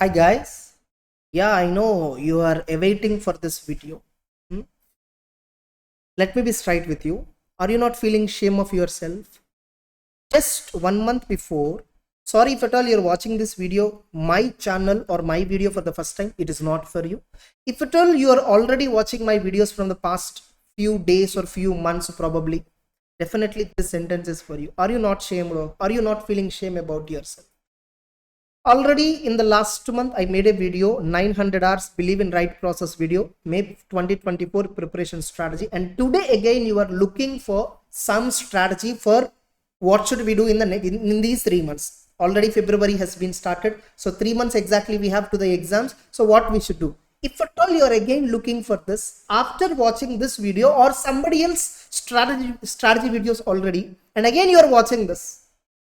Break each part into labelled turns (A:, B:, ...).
A: Hi guys. Yeah, I know you are awaiting for this video. Hmm? Let me be straight with you. Are you not feeling shame of yourself? Just 1 month before, sorry if at all you're watching this video, my channel or my video for the first time, it is not for you. If at all you are already watching my videos from the past few days or few months probably, definitely this sentence is for you. Are you not shamed or are you not feeling shame about yourself? Already in the last month, I made a video, 900 hours believe in right process video, May 2024 preparation strategy. And today again, you are looking for some strategy for what should we do in these 3 months. Already February has been started. So 3 months exactly we have to the exams. So what we should do? If at all you are again looking for this after watching this video or somebody else strategy videos already, and again you are watching this,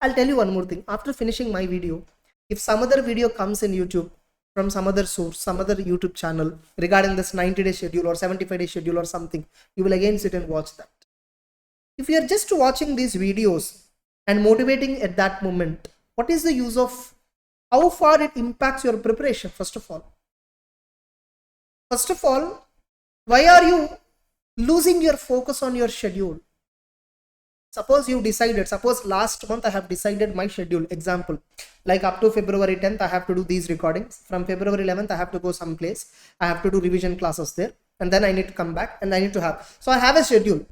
A: I'll tell you one more thing. After finishing my video, if some other video comes in YouTube from some other source, some other YouTube channel regarding this 90-day schedule or 75-day schedule or something, you will again sit and watch that. If you are just watching these videos and motivating at that moment, what is the use of how far it impacts your preparation? First of all, why are you losing your focus on your schedule? Suppose you decided, suppose last month I have decided my schedule, example, like up to February 10th, I have to do these recordings. From February 11th, I have to go someplace. I have to do revision classes there. And then I need to come back and I need to have. So I have a schedule.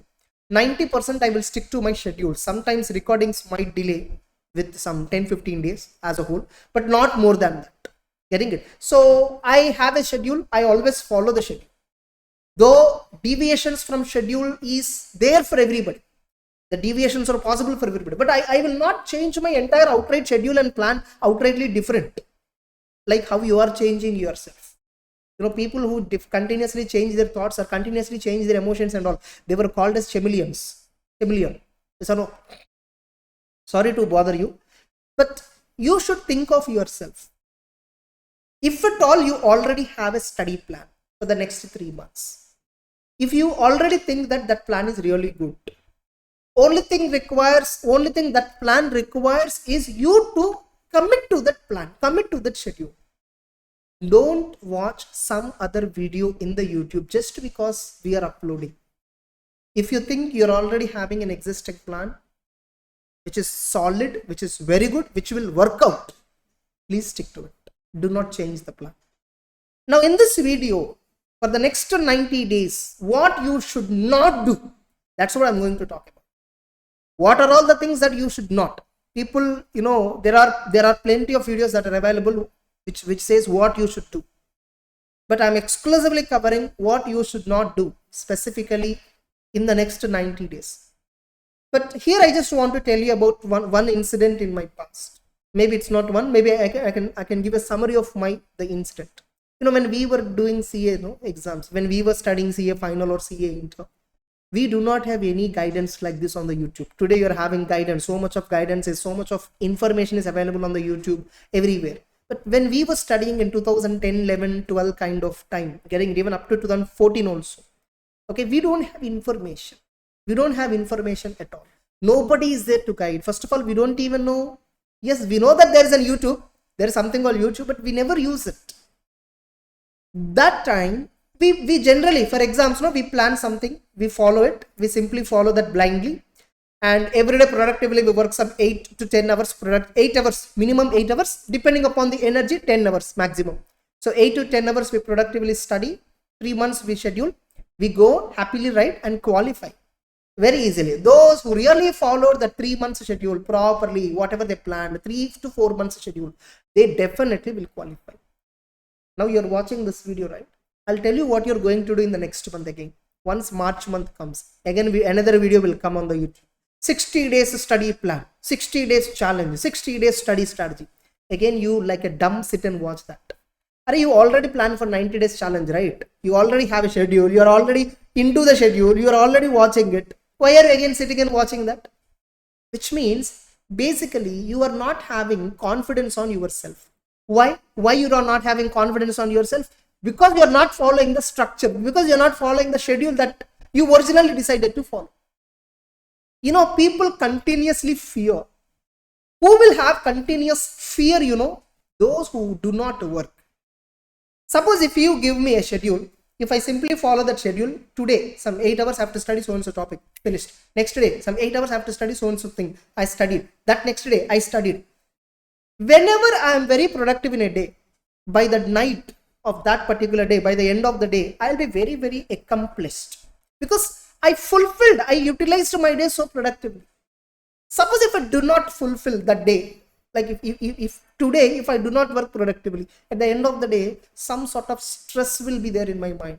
A: 90% I will stick to my schedule. Sometimes recordings might delay with some 10-15 days as a whole, but not more than that. Getting it? So I have a schedule. I always follow the schedule. Though deviations from schedule is there for everybody. The deviations are possible for everybody, but I will not change my entire outright schedule and plan outrightly different, like how you are changing yourself. People who continuously change their thoughts or continuously change their emotions and all, they were called as chameleon. Yes or no? Sorry to bother you, but you should think of yourself. If at all you already have a study plan for the next 3 months, if you already think that that plan is really good, only thing that plan requires is you to commit to that plan, commit to that schedule. Don't watch some other video in the YouTube just because we are uploading. If you think you're already having an existing plan, which is solid, which is very good, which will work out, please stick to it. Do not change the plan. Now in this video, for the next 90 days, what you should not do, that's what I'm going to talk about. What are all the things that you should not? People, there are plenty of videos that are available which says what you should do. But I'm exclusively covering what you should not do specifically in the next 90 days. But here I just want to tell you about one incident in my past. Maybe it's not one, maybe I can give a summary of the incident. When we were doing CA exams, when we were studying CA final or CA intern, we do not have any guidance like this on the YouTube. Today you're having guidance. So much of guidance is, so much of information is available on the YouTube everywhere. But when we were studying in 2010, 11, 12 kind of time, getting even up to 2014 also, okay, we don't have information. We don't have information at all. Nobody is there to guide. First of all, we don't even know. Yes, we know that there is a YouTube. There is something called YouTube, but we never use it. That time, we generally, for exams, we plan something, we follow it, we simply follow that blindly, and every day productively we work some 8 to 10 hours, 8 hours, minimum 8 hours, depending upon the energy, 10 hours maximum. So 8 to 10 hours we productively study, 3 months we schedule, we go happily write and qualify very easily. Those who really followed the 3 months schedule properly, whatever they planned, 3 to 4 months schedule, they definitely will qualify. Now you're watching this video, right? I'll tell you what you're going to do in the next month again. Once March month comes, again another video will come on the YouTube. 60 days study plan, 60 days challenge, 60 days study strategy. Again, you like a dumb sit and watch that. Are you already planned for 90 days challenge, right? You already have a schedule. You're already into the schedule. You're already watching it. Why are you again sitting and watching that? Which means basically you are not having confidence on yourself. Why you are not having confidence on yourself? Because you're not following the structure, because you're not following the schedule that you originally decided to follow. People continuously fear. Who will have continuous fear, those who do not work. Suppose if you give me a schedule, if I simply follow that schedule, today some 8 hours I have to study so and so topic, finished. Next day some 8 hours I have to study so and so thing, I studied. That next day I studied. Whenever I am very productive in a day, by the night of that particular day, by the end of the day, I'll be very, very accomplished because I fulfilled, I utilized my day so productively. Suppose if I do not fulfill that day, like if today, if I do not work productively, at the end of the day, some sort of stress will be there in my mind.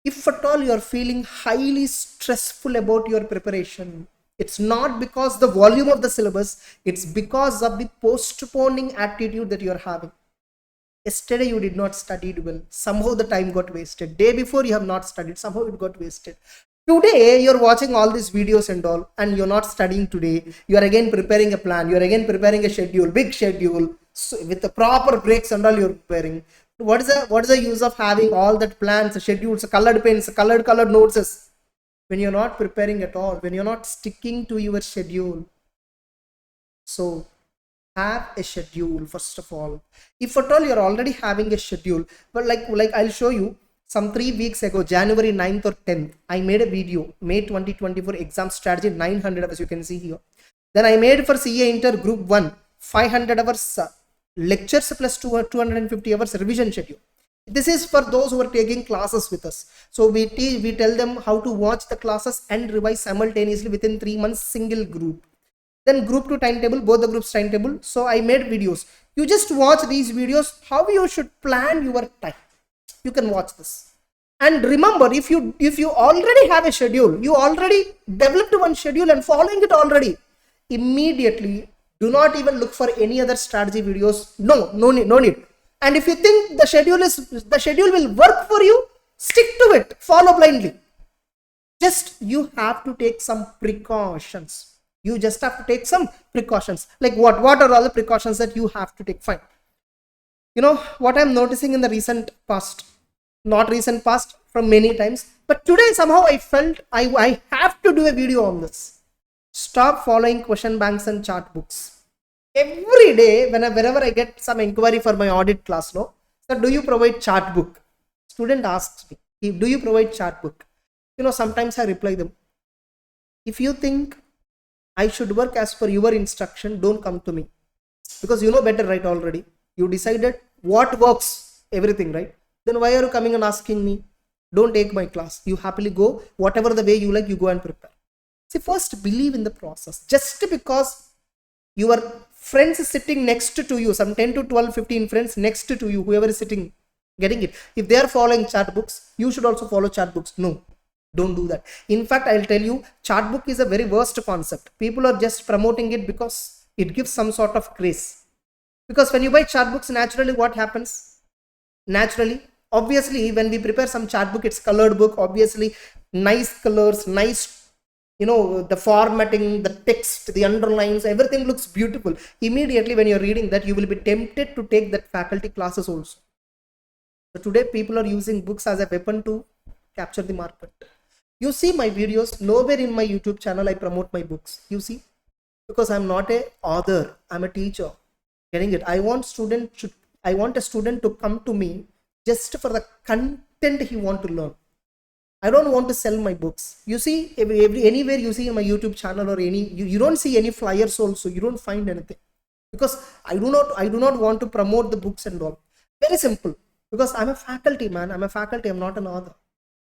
A: If at all you are feeling highly stressful about your preparation, it's not because the volume of the syllabus, it's because of the postponing attitude that you are having. Yesterday you did not study well, somehow the time got wasted. Day before you have not studied, somehow it got wasted. Today you're watching all these videos and all, and you're not studying today. You are again preparing a plan, you're again preparing a schedule, big schedule, so with the proper breaks and all you're preparing. What is the use of having all that plans, schedules, colored pens, colored notes, when you're not preparing at all, when you're not sticking to your schedule? So have a schedule first of all. If at all you're already having a schedule, but like I'll show you, some 3 weeks ago, January 9th or 10th, I made a video, May 2024 exam strategy, 900 hours, you can see here. Then I made for CA Inter Group 1, 500 hours lectures plus 250 hours revision schedule. This is for those who are taking classes with us. So we tell them how to watch the classes and revise simultaneously within 3 months, single group. Then group 2 timetable, both the groups timetable. So I made videos. You just watch these videos, how you should plan your time. You can watch this. And remember, if you already have a schedule, you already developed one schedule and following it already, immediately do not even look for any other strategy videos. No need. And if you think the schedule will work for you, stick to it, follow blindly. Just you have to take some precautions. You just have to take some precautions. Like what are all the precautions that you have to take? Fine. You know what I'm noticing in the recent past, not recent past, from many times, but today somehow I felt I have to do a video on this. Stop following question banks and chart books. Every day whenever I get some inquiry for my audit class, no, sir, do you provide chart book? Student asks me, do you provide chart book? You know, sometimes I reply them, if you think I should work as per your instruction, don't come to me, because you know better, right? Already you decided what works, everything, right? Then why are you coming and asking me? Don't take my class. You happily go, whatever the way you like, you go and prepare. See, first believe in the process. Just because your friends sitting next to you, some 10 to 12, 15 friends next to you, whoever is sitting, getting it, if they are following chart books, you should also follow chart books. No, don't do that. In fact, I'll tell you, chart book is a very worst concept. People are just promoting it because it gives some sort of craze. Because when you buy chart books, naturally what happens? Naturally, obviously, when we prepare some chart book, it's colored book, obviously nice colors, nice, you know, the formatting, the text, the underlines, everything looks beautiful. Immediately when you're reading that, you will be tempted to take that faculty classes also. So today people are using books as a weapon to capture the market. You see my videos, nowhere in my YouTube channel I promote my books. You see, because I'm not a author, I'm a teacher. Getting it? I want a student to come to me just for the content he want to learn. I don't want to sell my books. You see, anywhere you see in my YouTube channel or you don't see any flyers also. You don't find anything, because I do not want to promote the books and all. Very simple. Because I'm a faculty, man. I'm a faculty. I'm not an author.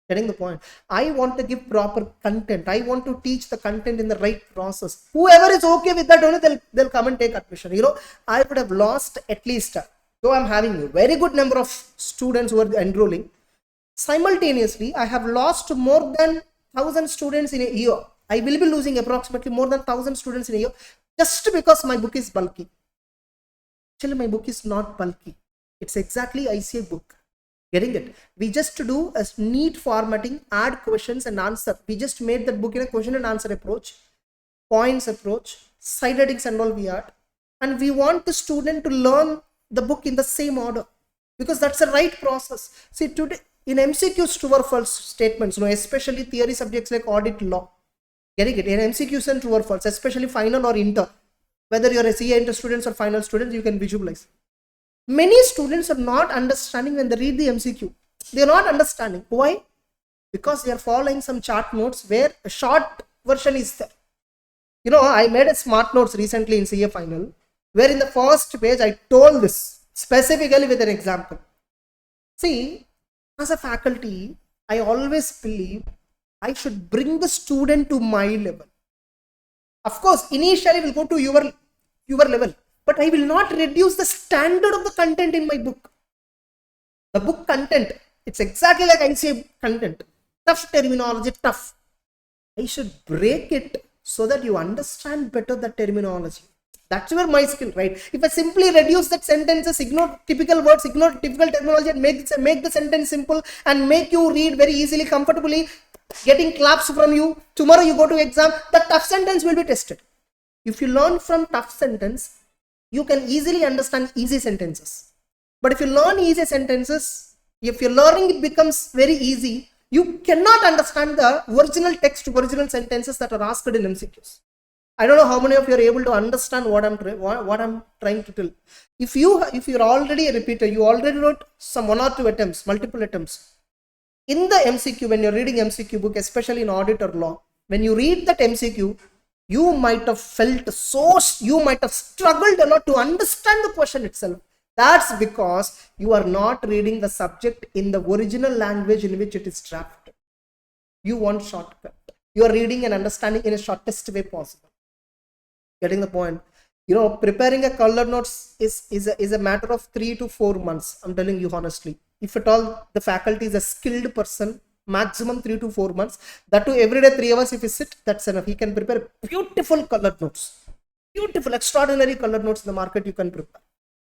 A: Getting the point? I want to give proper content. I want to teach the content in the right process. Whoever is okay with that, only they'll come and take admission. You know, I would have lost at least, though I'm having a very good number of students who are enrolling, simultaneously I have lost more than 1,000 students in a year. I will be losing approximately more than 1,000 students in a year just because my book is bulky. Actually, my book is not bulky. It's exactly ICA book. Getting it? We just do a neat formatting, add questions and answer. We just made that book in a question and answer approach, points approach, side headings and all we add. And we want the student to learn the book in the same order, because that's the right process. See, today in MCQs, true or false statements, you know, especially theory subjects like audit, law. Getting it? In MCQs and true or false, especially final or inter, whether you're a CA inter students or final students, you can visualize. Many students are not understanding when they read the MCQ. They are not understanding. Why? Because they are following some chart notes where a short version is there. I made a smart notes recently in CA final, where in the first page I told this specifically with an example. See, as a faculty, I always believe I should bring the student to my level. Of course, initially we'll go to your level, but I will not reduce the standard of the content in my book. The book content, it's exactly like ICA content. Tough terminology, tough. I should break it so that you understand better the terminology. That's where my skill, right? If I simply reduce that sentences, ignore typical words, ignore typical terminology, and make the sentence simple and make you read very easily, comfortably, getting claps from you, tomorrow you go to exam, the tough sentence will be tested. If you learn from tough sentence, you can easily understand easy sentences. But if you learn easy sentences, if your learning becomes very easy, you cannot understand the original text, original sentences that are asked in MCQs. I don't know how many of you are able to understand what I'm trying to tell. If you're already a repeater, you already wrote some 1 or 2 attempts, multiple attempts. In the MCQ, when you're reading MCQ book, especially in audit or law, when you read that MCQ, you might have struggled a lot to understand the question itself. That's because you are not reading the subject in the original language in which it is drafted. You want shortcut. You are reading and understanding in a shortest way possible. Getting the point? Preparing a color notes is a matter of 3 to 4 months. I'm telling you honestly. If at all the faculty is a skilled person, maximum 3 to 4 months. That too, every day 3 hours if he sit, that's enough. He can prepare beautiful color notes. Beautiful, extraordinary color notes in the market you can prepare.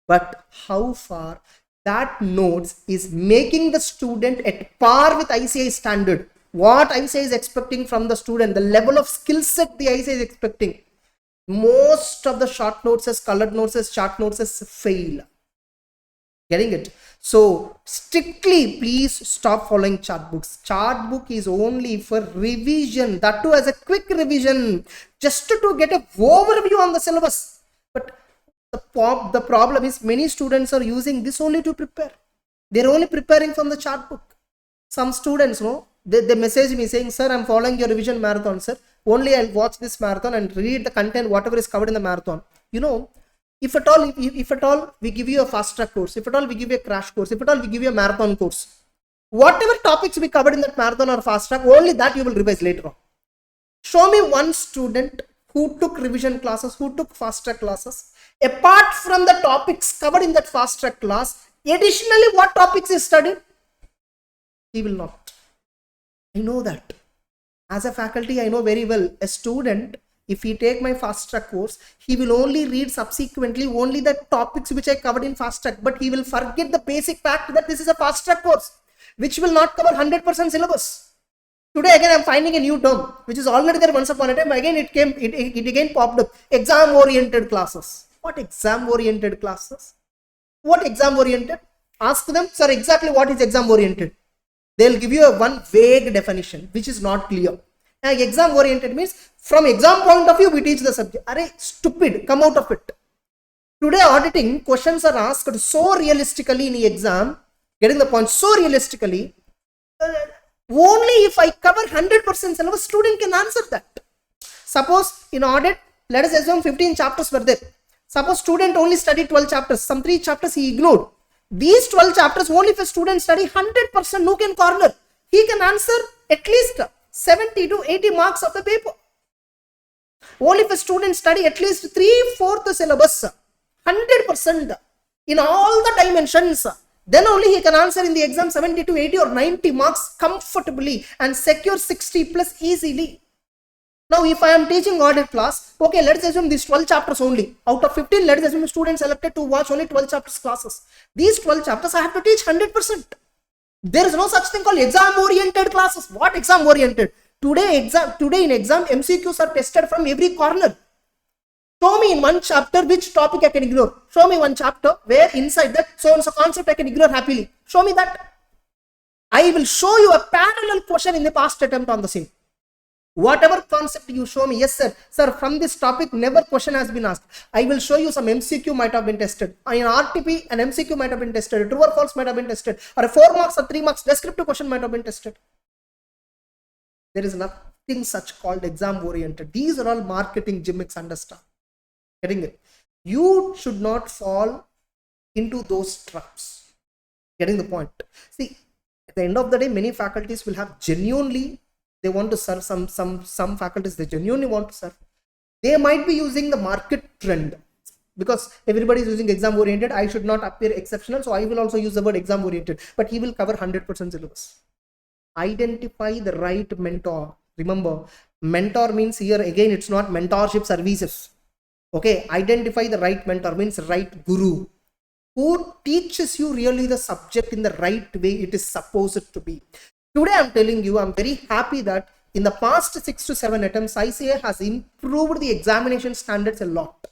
A: But how far that notes is making the student at par with ICI standard? What ICI is expecting from the student, the level of skill set the ICI is expecting. Most of the short notes, colored notes, chart notes fail. Getting it? So strictly, please stop following chart books. Chart book is only for revision. That too as a quick revision, just to get an overview on the syllabus. But the problem is many students are using this only to prepare. They're only preparing from the chart book. Some students, they message me saying, sir, I'm following your revision marathon, sir. Only I'll watch this marathon and read the content, whatever is covered in the marathon. If at all we give you a fast track course, if at all we give you a crash course, if at all we give you a marathon course, whatever topics we covered in that marathon or fast track, only that you will revise later on. Show me one student who took revision classes, who took fast track classes, apart from the topics covered in that fast track class, additionally what topics is studied? He will not. I know that. As a faculty, I know very well, a student, if he take my fast track course, he will only read subsequently only the topics which I covered in fast track, but he will forget the basic fact that this is a fast track course, which will not cover 100% syllabus. Today again, I'm finding a new term, which is already there once upon a time. Again, it again popped up. Exam-oriented classes. What exam-oriented classes? What exam-oriented? Ask them, sir, exactly what is exam-oriented? They'll give you one vague definition, which is not clear. Now, exam-oriented means, from exam point of view, we teach the subject. Arey, stupid, come out of it. Today, auditing, questions are asked so realistically in the exam, getting the point, so realistically, only if I cover 100% syllabus, student can answer that. Suppose in audit, let us assume 15 chapters were there. Suppose student only studied 12 chapters, some 3 chapters he ignored. These 12 chapters, only if a student study 100% nook and corner, he can answer at least 70 to 80 marks of the paper. Only if a student study at least 3/4 syllabus, 100% in all the dimensions, then only he can answer in the exam 70 to 80 or 90 marks comfortably and secure 60 plus easily. Now, if I am teaching audit class, okay, let's assume these 12 chapters only. Out of 15, let's assume students selected to watch only 12 chapters classes. These 12 chapters I have to teach 100%. There is no such thing called exam-oriented classes. What exam-oriented? Today in exam, MCQs are tested from every corner. Show me in one chapter which topic I can ignore. Show me one chapter where inside that so-and-so concept I can ignore happily. Show me that. I will show you a parallel question in the past attempt on the same. Whatever concept you show me, yes sir, from this topic never question has been asked. I will show you some MCQ might have been tested. In RTP, an MCQ might have been tested, true or false might have been tested, or a 4 marks or 3 marks descriptive question might have been tested. There is nothing such called exam oriented. These are all marketing gimmicks, understand? Getting it? You should not fall into those traps. Getting the point? See, at the end of the day, many faculties will have genuinely, they want to serve, some faculties they genuinely want to serve. They might be using the market trend, because everybody is using exam oriented. I should not appear exceptional, so I will also use the word exam oriented, but he will cover 100% syllabus. Identify the right mentor. Remember, mentor means here again, it's not mentorship services. Okay, identify the right mentor means right guru, who teaches you really the subject in the right way it is supposed to be. Today I'm telling you, I'm very happy that in the past 6 to 7 attempts, ICA has improved the examination standards a lot.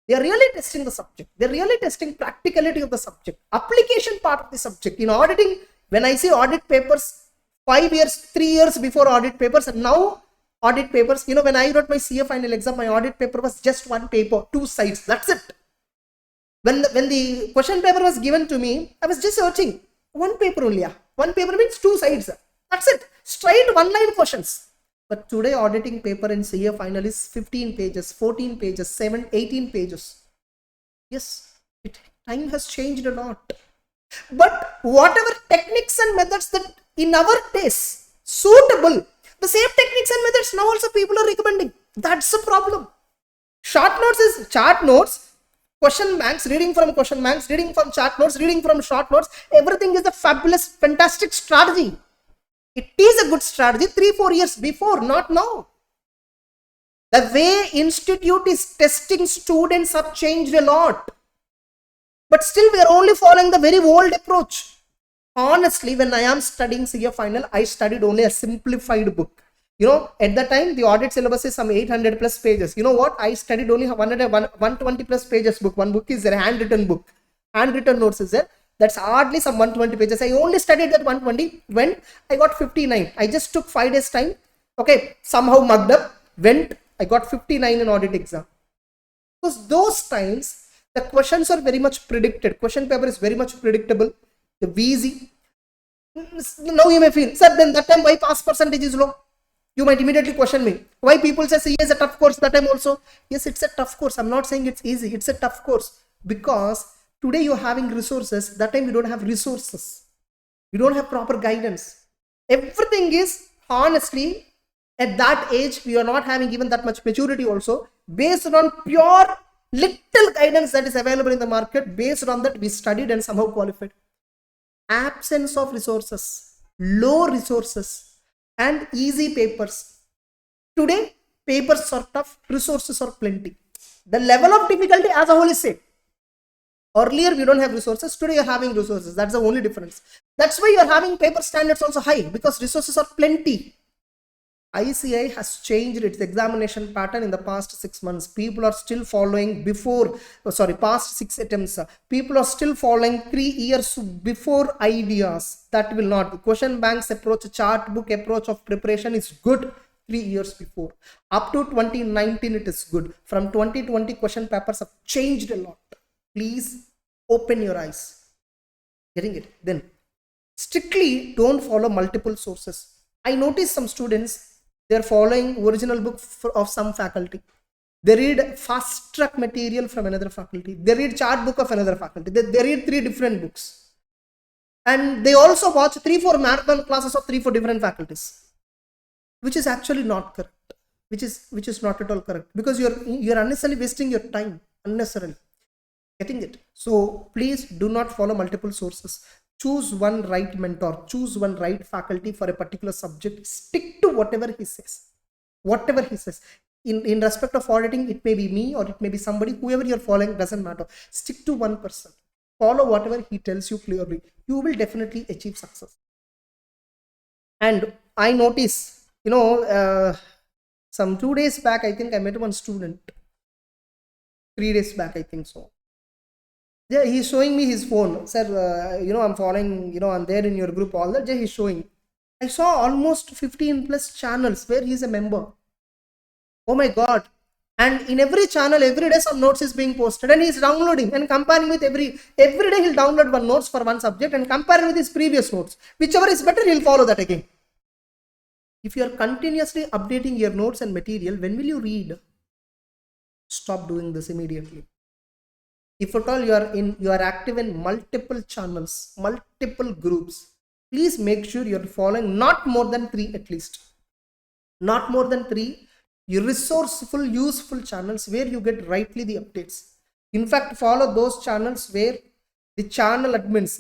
A: They are really testing the subject. They're really testing practicality of the subject, application part of the subject. In auditing, when I say audit papers, 5 years, 3 years before audit papers, and now audit papers, when I wrote my CA final exam, my audit paper was just one paper, 2 sides. That's it. When the question paper was given to me, I was just searching one paper only. One paper means 2 sides. That's it. Straight one-line questions. But today auditing paper in CA final is 15 pages, 14 pages, 7, 18 pages. Yes, time has changed a lot. But whatever techniques and methods that in our taste suitable, the same techniques and methods now also people are recommending. That's the problem. Short notes is chart notes, question banks, reading from question banks, reading from chart notes, reading from short notes. Everything is a fabulous, fantastic strategy. It is a good strategy 3-4 years before, not now. The way institute is testing students have changed a lot. But still we are only following the very old approach. Honestly, when I am studying CA final, I studied only a simplified book. At the time, the audit syllabus is some 800 plus pages. You know what? I studied only 120 plus pages book. One book is a handwritten book. Handwritten notes is there. That's hardly some 120 pages. I only studied that 120 when I got 59. I just took 5 days time. Okay, somehow mugged up, went, I got 59 in audit exam. Because those times, the questions are very much predicted. Question paper is very much predictable. The easy. Now you may feel, sir, then that time why pass percentage is low? You might immediately question me. Why people say CA is a tough course that time also? Yes, it's a tough course. I'm not saying it's easy. It's a tough course. Because today you're having resources. That time we don't have resources. We don't have proper guidance. Everything is, honestly, at that age, we are not having even that much maturity also. Based on pure little guidance that is available in the market, based on that we studied and somehow qualified. Absence of resources, low resources, and easy papers. Today, papers are tough, resources are plenty. The level of difficulty as a whole is same. Earlier, we don't have resources. Today, you're having resources. That's the only difference. That's why you're having paper standards also high, because resources are plenty. ICI has changed its examination pattern in the past 6 months. People are still following past 6 attempts. People are still following 3 years before ideas. That will not. Question banks approach, chart book approach of preparation is good 3 years before. Up to 2019, it is good. From 2020, question papers have changed a lot. Please open your eyes. Getting it? Then, strictly don't follow multiple sources. I noticed some students, they're following original book of some faculty. They read fast track material from another faculty. They read chart book of another faculty. They read 3 different books. And they also watch 3-4 marathon classes of 3-4 different faculties, which is actually not correct. Which is not at all correct, because you're unnecessarily wasting your time unnecessarily. Getting it? So please do not follow multiple sources. Choose one right mentor, choose one right faculty for a particular subject. Stick to whatever he says. Whatever he says. In respect of auditing, it may be me or it may be somebody, whoever you're following, doesn't matter. Stick to one person. Follow whatever he tells you clearly. You will definitely achieve success. And I notice, some 2 days back, I think I met one student. 3 days back, I think so. Yeah, he's showing me his phone. Sir, I'm following, I'm there in your group, all that. Yeah, he's showing. I saw almost 15 plus channels where he's a member. Oh my God. And in every channel, every day some notes is being posted and he's downloading and comparing with every day he'll download one notes for one subject and compare with his previous notes. Whichever is better, he'll follow that again. If you are continuously updating your notes and material, when will you read? Stop doing this immediately. If at all you are active in multiple channels, multiple groups, please make sure you're following not more than 3 at least. Not more than 3 resourceful, useful channels where you get rightly the updates. In fact, follow those channels where the channel admins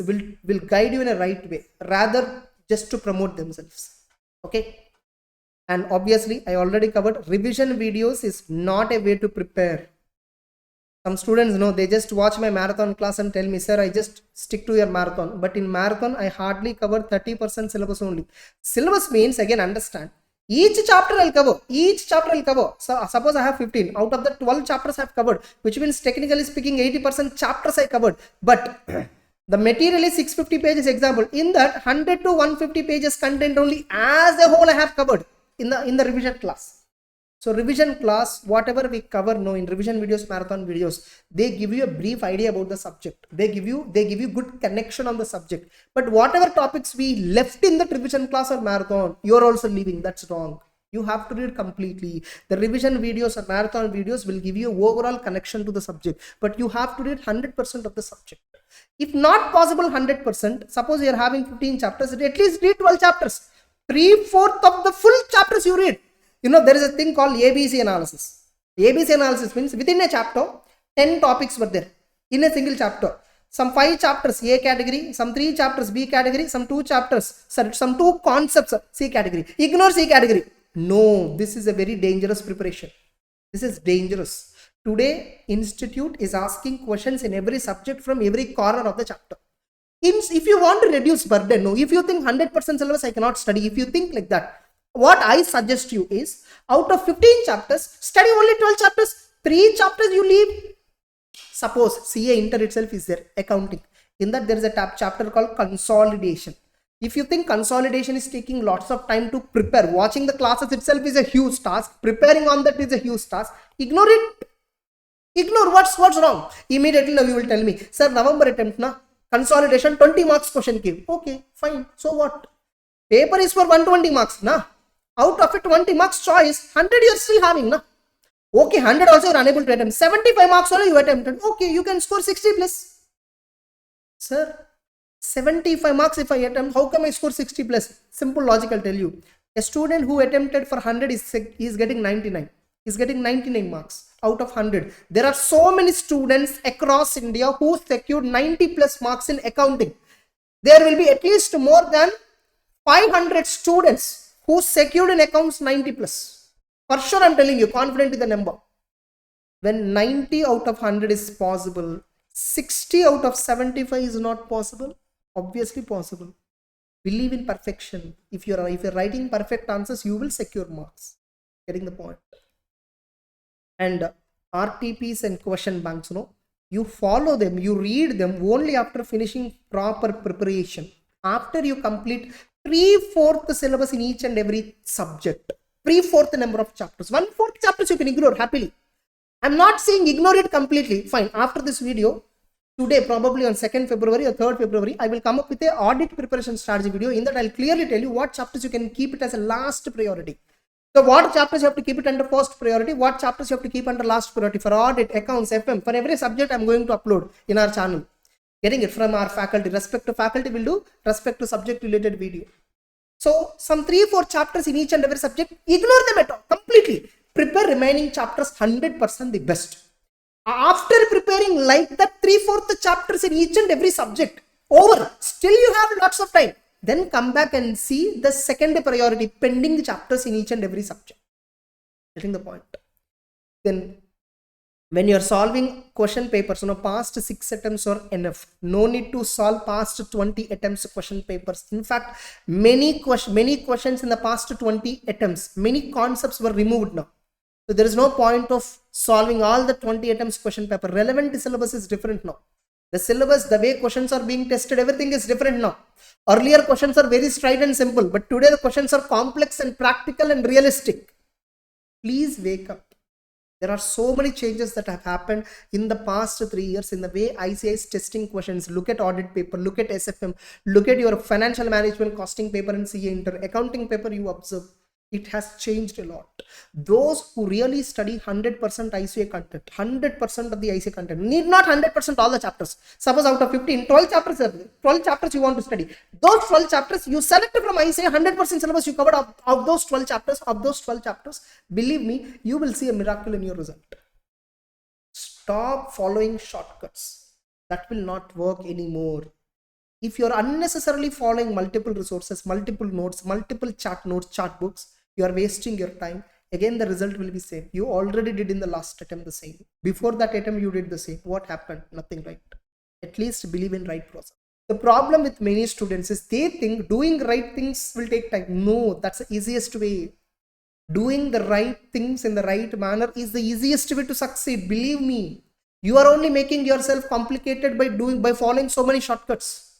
A: will guide you in a right way rather just to promote themselves. Okay. And obviously, I already covered revision videos is not a way to prepare. Some students know, they just watch my marathon class and tell me, sir, I just stick to your marathon. But in marathon, I hardly cover 30% syllabus only. Syllabus means, again, understand. Each chapter I'll cover. So suppose I have 15. Out of the 12 chapters I've covered, which means technically speaking 80% chapters I covered. But the material is 650 pages example. In that 100 to 150 pages content only as a whole I have covered in the revision class. So revision class, whatever we cover now in revision videos, marathon videos, they give you a brief idea about the subject. They give you good connection on the subject. But whatever topics we left in the revision class or marathon, you're also leaving. That's wrong. You have to read completely. The revision videos or marathon videos will give you overall connection to the subject. But you have to read 100% of the subject. If not possible 100%, suppose you're having 15 chapters, at least read 12 chapters. 3/4 of the full chapters you read. You know, there is a thing called ABC analysis. ABC analysis means within a chapter, 10 topics were there in a single chapter. Some 5 chapters A category, some 3 chapters B category, some 2 concepts C category. Ignore C category. No, this is a very dangerous preparation. This is dangerous. Today, institute is asking questions in every subject from every corner of the chapter. If you want to reduce burden, no, if you think 100% syllabus I cannot study, if you think like that, what I suggest you is, out of 15 chapters, study only 12 chapters, 3 chapters you leave. Suppose CA Inter itself is there, accounting. In that there is a chapter called consolidation. If you think consolidation is taking lots of time to prepare, watching the classes itself is a huge task, preparing on that is a huge task, ignore it. Ignore what's wrong. Immediately now you will tell me, sir, November attempt na, consolidation 20 marks question came. Okay, fine. So what? Paper is for 120 marks, na? Out of it 20 marks choice, 100 you are still having, na? Okay, 100 also you are unable to attempt. 75 marks only you attempted. Okay, you can score 60 plus. Sir, 75 marks if I attempt, how come I score 60 plus? Simple logic, I'll tell you. A student who attempted for 100 is getting 99. Is getting 99 marks out of 100. There are so many students across India who secured 90 plus marks in accounting. There will be at least more than 500 students who secured in accounts 90 plus. For sure, I'm telling you, confident in the number. When 90 out of 100 is possible, 60 out of 75 is not possible. Obviously possible. Believe in perfection. If you're writing perfect answers, you will secure marks. Getting the point. And RTPs and question banks, you follow them, you read them only after finishing proper preparation. After you complete 3/4 syllabus in each and every subject, 3/4 number of chapters, 1/4 chapters you can ignore happily. I'm not saying ignore it completely. Fine. After this video, today probably on 2nd February or 3rd February, I will come up with a audit preparation strategy video. In that I'll clearly tell you what chapters you can keep it as a last priority. So what chapters you have to keep it under first priority, what chapters you have to keep under last priority for audit, accounts, FM, for every subject I'm going to upload in our channel. Getting it from our faculty. Respect to faculty will do, respect to subject related video. So some 3-4 chapters in each and every subject, ignore them at all, completely. Prepare remaining chapters 100% the best. After preparing like that 3/4 chapters in each and every subject, over, still you have lots of time. Then come back and see the second priority, pending chapters in each and every subject. Getting the point. Then when you are solving question papers, past 6 attempts are enough. No need to solve past 20 attempts question papers. In fact, many questions in the past 20 attempts, many concepts were removed now. So there is no point of solving all the 20 attempts question paper. Relevant syllabus is different now. The syllabus, the way questions are being tested, everything is different now. Earlier questions are very straight and simple, but today the questions are complex and practical and realistic. Please wake up. There are so many changes that have happened in the past 3 years in the way ICI is testing questions. Look at audit paper, look at SFM, look at your financial management costing paper and CA inter accounting paper. You observe it has changed a lot. Those who really study 100% ICA content, 100% of the ICA content, need not 100% all the chapters. Suppose out of 15, 12 chapters are there. 12 chapters you want to study. Those 12 chapters you select from ICA, 100% syllabus you covered of those 12 chapters. Believe me, you will see a miracle in your result. Stop following shortcuts. That will not work anymore. If you're unnecessarily following multiple resources, multiple notes, multiple chart notes, chart books, you are wasting your time. Again, the result will be same. You already did in the last attempt the same. Before that attempt, you did the same. What happened? Nothing, right? At least believe in right process. The problem with many students is they think doing right things will take time. No, that's the easiest way. Doing the right things in the right manner is the easiest way to succeed. Believe me, you are only making yourself complicated by following so many shortcuts.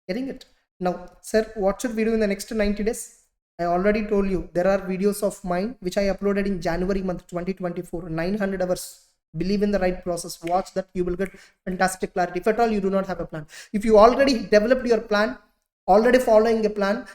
A: Getting it? Now, sir, what should we do in the next 90 days? I already told you there are videos of mine which I uploaded in January month 2024, 900 hours. Believe in the right process. Watch that. You will get fantastic clarity. If at all you do not have a plan, if you already developed your plan, already following a plan,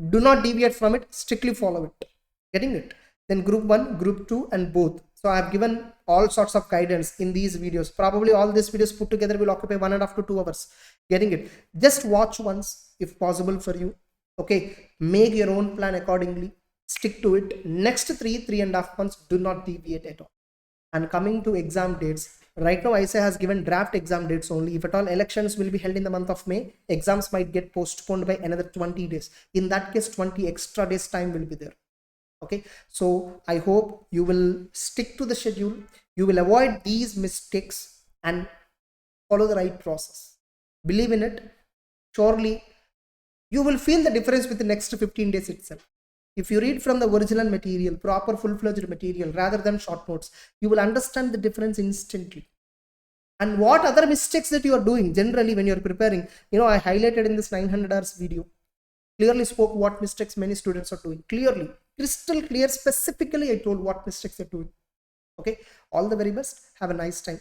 A: do not deviate from it. Strictly follow it. Getting it? Then group 1, group 2 and both. So I have given all sorts of guidance in these videos. Probably all these videos put together will occupy 1.5 to 2 hours. Getting it? Just watch once if possible for you. Okay, make your own plan accordingly. Stick to it. Next 3.5 months, do not deviate at all. And coming to exam dates, right now ICI has given draft exam dates only. If at all elections will be held in the month of May, exams might get postponed by another 20 days. In that case, 20 extra days time will be there. Okay, so I hope you will stick to the schedule. You will avoid these mistakes and follow the right process. Believe in it. Surely you will feel the difference with the next 15 days itself. If you read from the original material, proper full-fledged material rather than short notes, you will understand the difference instantly. And what other mistakes that you are doing generally when you're preparing, I highlighted in this 900 hours video, clearly spoke what mistakes many students are doing. Clearly, crystal clear, specifically I told what mistakes they're doing. Okay, all the very best. Have a nice time.